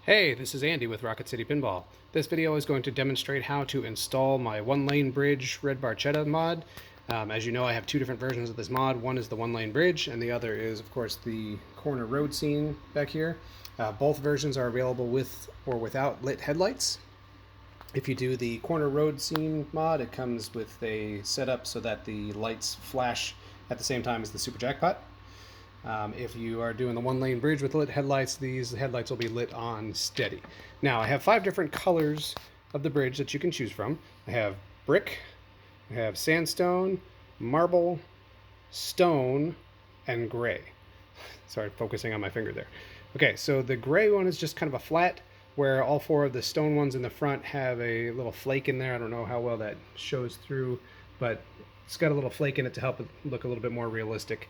Hey, this is Andy with Rocket City Pinball. This video is going to demonstrate how to install my one-lane bridge red Barchetta mod. As you know, I have two different versions of this mod. One is the one-lane bridge, and the other is, of course, the corner road scene back here. Both versions are available with or without lit headlights. If you do the corner road scene mod, it comes with a setup so that the lights flash at the same time as the super jackpot. If you are doing the one-lane bridge with lit headlights, these headlights will be lit on steady. Now, I have 5 different colors of the bridge that you can choose from. I have brick, I have sandstone, marble, stone, and gray. Sorry, focusing on my finger there. Okay, so the gray one is just kind of a flat, where all 4 of the stone ones in the front have a little flake in there. I don't know how well that shows through, but it's got a little flake in it to help it look a little bit more realistic.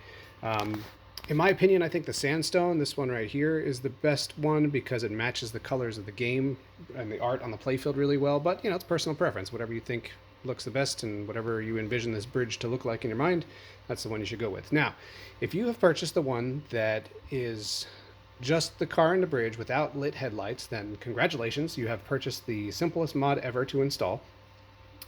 In my opinion, I think the sandstone, this one right here, is the best one because it matches the colors of the game and the art on the playfield really well. But, you know, it's personal preference. Whatever you think looks the best and whatever you envision this bridge to look like in your mind, that's the one you should go with. Now, if you have purchased the one that is just the car and the bridge without lit headlights, then congratulations, you have purchased the simplest mod ever to install.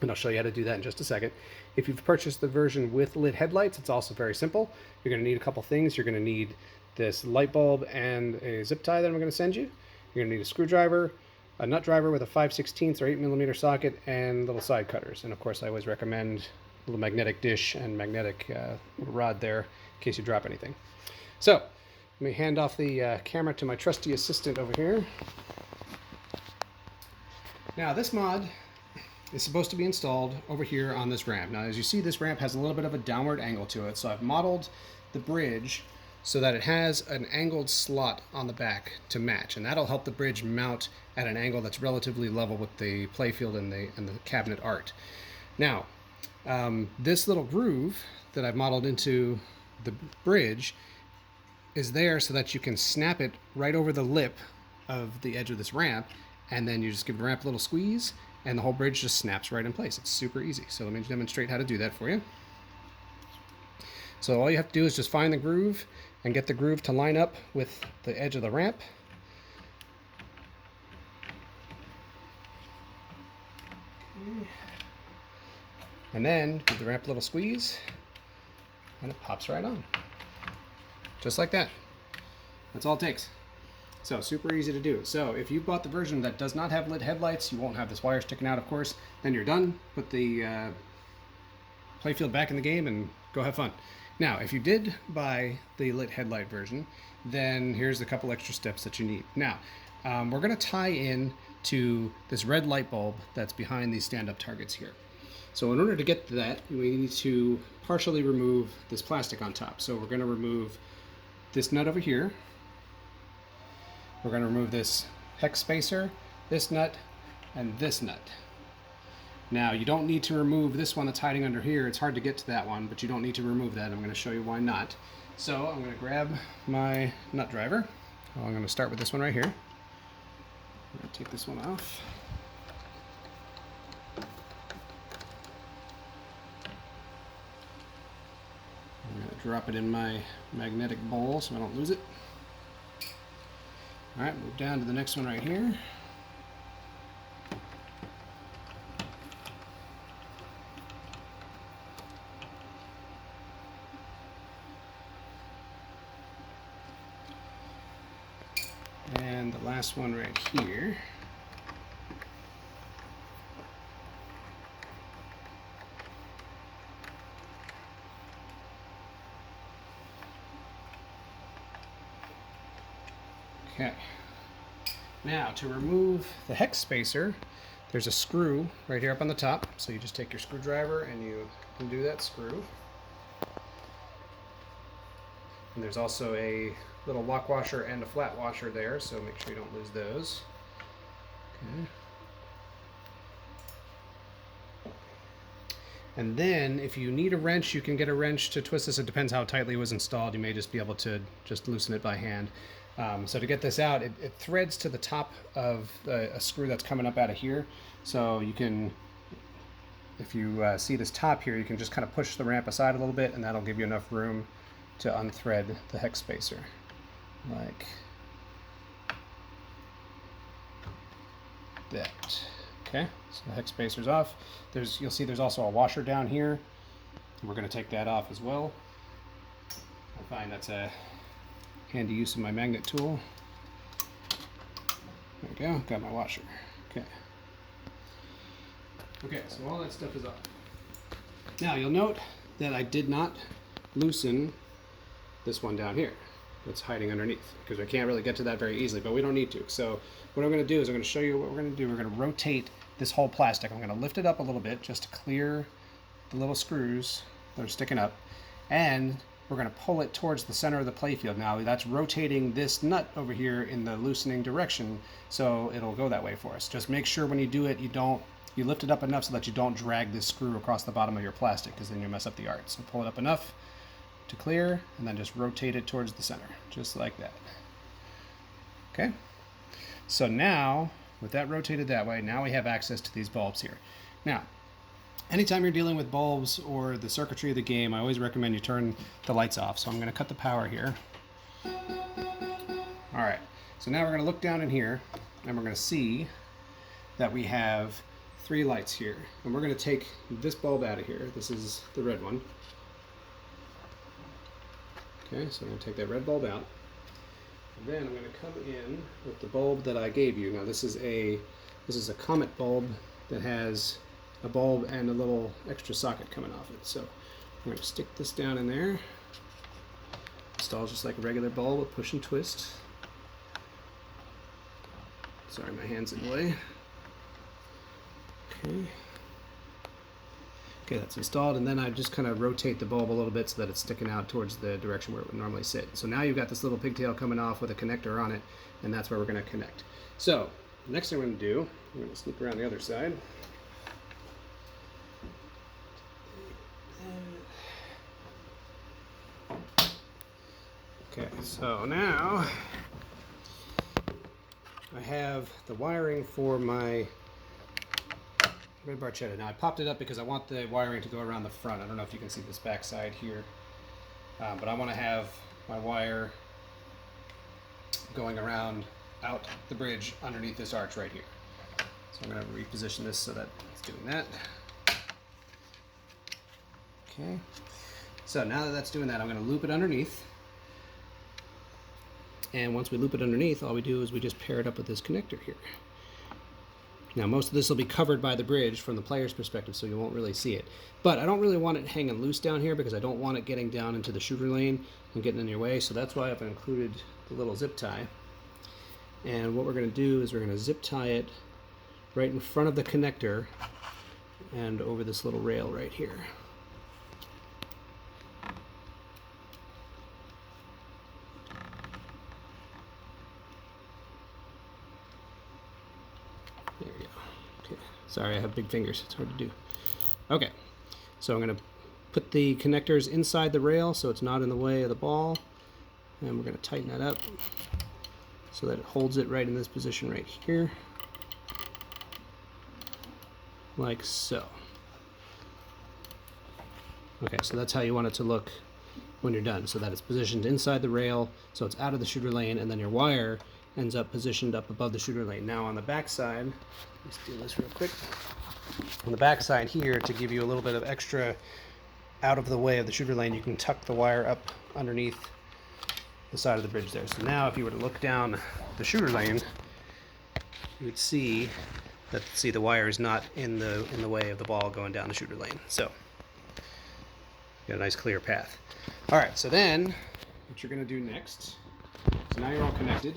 And I'll show you how to do that in just a second. If you've purchased the version with lit headlights, it's also very simple. You're going to need a couple things. You're going to need this light bulb and a zip tie that I'm going to send you. You're going to need a screwdriver, a nut driver with a 5/16 or 8mm socket, and little side cutters. And of course, I always recommend a little magnetic dish and magnetic rod there in case you drop anything. So let me hand off the camera to my trusty assistant over here. Now, this mod is supposed to be installed over here on this ramp. Now, as you see, this ramp has a little bit of a downward angle to it, so I've modeled the bridge so that it has an angled slot on the back to match, and that'll help the bridge mount at an angle that's relatively level with the playfield and the cabinet art. Now, this little groove that I've modeled into the bridge is there so that you can snap it right over the lip of the edge of this ramp, and then you just give the ramp a little squeeze, and the whole bridge just snaps right in place. It's super easy. So let me demonstrate how to do that for you. So all you have to do is just find the groove and get the groove to line up with the edge of the ramp. And then give the ramp a little squeeze, and it pops right on. Just like that. That's all it takes. So super easy to do. So if you bought the version that does not have lit headlights, you won't have this wire sticking out, of course. Then you're done. Put the playfield back in the game and go have fun. Now, if you did buy the lit headlight version, then here's a couple extra steps that you need. Now, we're going to tie in to this red light bulb that's behind these stand-up targets here. So in order to get to that, we need to partially remove this plastic on top. So we're going to remove this nut over here. We're going to remove this hex spacer, this nut, and this nut. Now, you don't need to remove this one that's hiding under here. It's hard to get to that one, but you don't need to remove that. I'm going to show you why not. So I'm going to grab my nut driver. I'm going to start with this one right here. I'm going to take this one off. I'm going to drop it in my magnetic bowl so I don't lose it. All right, move down to the next one right here. And the last one right here. Okay. Now, to remove the hex spacer, there's a screw right here up on the top. So you just take your screwdriver and you undo that screw. And there's also a little lock washer and a flat washer there, so make sure you don't lose those. Okay. And then, if you need a wrench, you can get a wrench to twist this. It depends how tightly it was installed. You may just be able to just loosen it by hand. So to get this out, it threads to the top of a screw that's coming up out of here. So you can, if you see this top here, you can just kind of push the ramp aside a little bit, and that'll give you enough room to unthread the hex spacer. Like that. Okay, so the hex spacer's off. You'll see there's also a washer down here. We're going to take that off as well. I find that's a handy use of my magnet tool. There we go, got my washer. Okay. Okay, so all that stuff is off. Now you'll note that I did not loosen this one down here that's hiding underneath, because I can't really get to that very easily, but we don't need to. So what I'm going to do is I'm going to show you what we're going to do. We're going to rotate this whole plastic. I'm going to lift it up a little bit just to clear the little screws that are sticking up, and we're going to pull it towards the center of the playfield. Now that's rotating this nut over here in the loosening direction, so it'll go that way for us. Just make sure when you do it, you lift it up enough so that you don't drag this screw across the bottom of your plastic, because then you'll mess up the art. So pull it up enough to clear, and then just rotate it towards the center, just like that. Okay, so now with that rotated that way, now we have access to these bulbs here. Now anytime you're dealing with bulbs or the circuitry of the game, I always recommend you turn the lights off. So I'm going to cut the power here. Alright, so now we're going to look down in here, and we're going to see that we have 3 lights here. And we're going to take this bulb out of here. This is the red one. Okay, so I'm going to take that red bulb out. And then I'm going to come in with the bulb that I gave you. Now this is a Comet bulb that has a bulb and a little extra socket coming off it. So I'm going to stick this down in there. Install just like a regular bulb with push and twist. Sorry, my hand's in the way. Okay. Okay, that's installed, and then I just kind of rotate the bulb a little bit so that it's sticking out towards the direction where it would normally sit. So now you've got this little pigtail coming off with a connector on it, and that's where we're going to connect. So next thing I'm going to do, I'm going to sneak around the other side. Okay, so now I have the wiring for my red Barchetta. Now I popped it up because I want the wiring to go around the front. I don't know if you can see this back side here, but I want to have my wire going around out the bridge underneath this arch right here. So I'm going to reposition this so that it's doing that. Okay, so now that that's doing that, I'm going to loop it underneath. And once we loop it underneath, all we do is we just pair it up with this connector here. Now most of this will be covered by the bridge from the player's perspective, so you won't really see it. But I don't really want it hanging loose down here because I don't want it getting down into the shooter lane and getting in your way, so that's why I've included the little zip tie. And what we're going to do is we're going to zip tie it right in front of the connector and over this little rail right here. There we go. Okay. Sorry, I have big fingers. It's hard to do. Okay. So I'm going to put the connectors inside the rail so it's not in the way of the ball. And we're going to tighten that up so that it holds it right in this position right here. Like so. Okay, so that's how you want it to look when you're done, so that it's positioned inside the rail, so it's out of the shooter lane, and then your wire ends up positioned up above the shooter lane. Now on the back side, let's do this real quick. On the back side here, to give you a little bit of extra out of the way of the shooter lane, you can tuck the wire up underneath the side of the bridge there. So now if you were to look down the shooter lane, you would see that the wire is not in the way of the ball going down the shooter lane. So got a nice clear path. All right, so then what you're going to do next, so now you're all connected.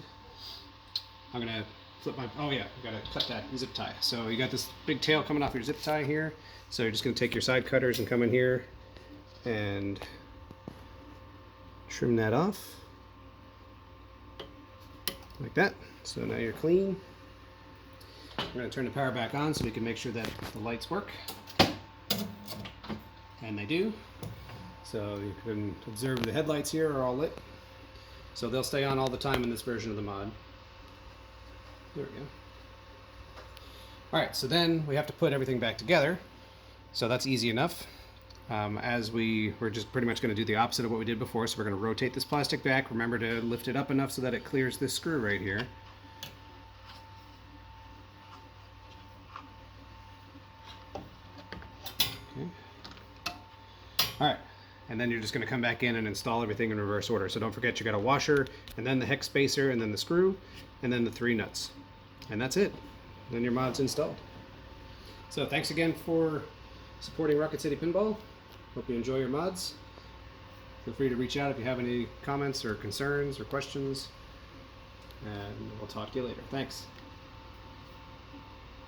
I'm going to flip my, oh yeah, I've got to cut that zip tie. So you got this big tail coming off your zip tie here. So you're just going to take your side cutters and come in here and trim that off like that. So now you're clean. We're going to turn the power back on so we can make sure that the lights work. And they do. So you can observe the headlights here are all lit. So they'll stay on all the time in this version of the mod. There we go. Alright, so then we have to put everything back together. So that's easy enough. We're just pretty much going to do the opposite of what we did before. So we're going to rotate this plastic back. Remember to lift it up enough so that it clears this screw right here. All right, and then you're just going to come back in and install everything in reverse order. So don't forget, you got a washer, and then the hex spacer, and then the screw, and then the 3 nuts. And that's it. Then your mod's installed. So thanks again for supporting Rocket City Pinball. Hope you enjoy your mods. Feel free to reach out if you have any comments or concerns or questions. And we'll talk to you later. Thanks.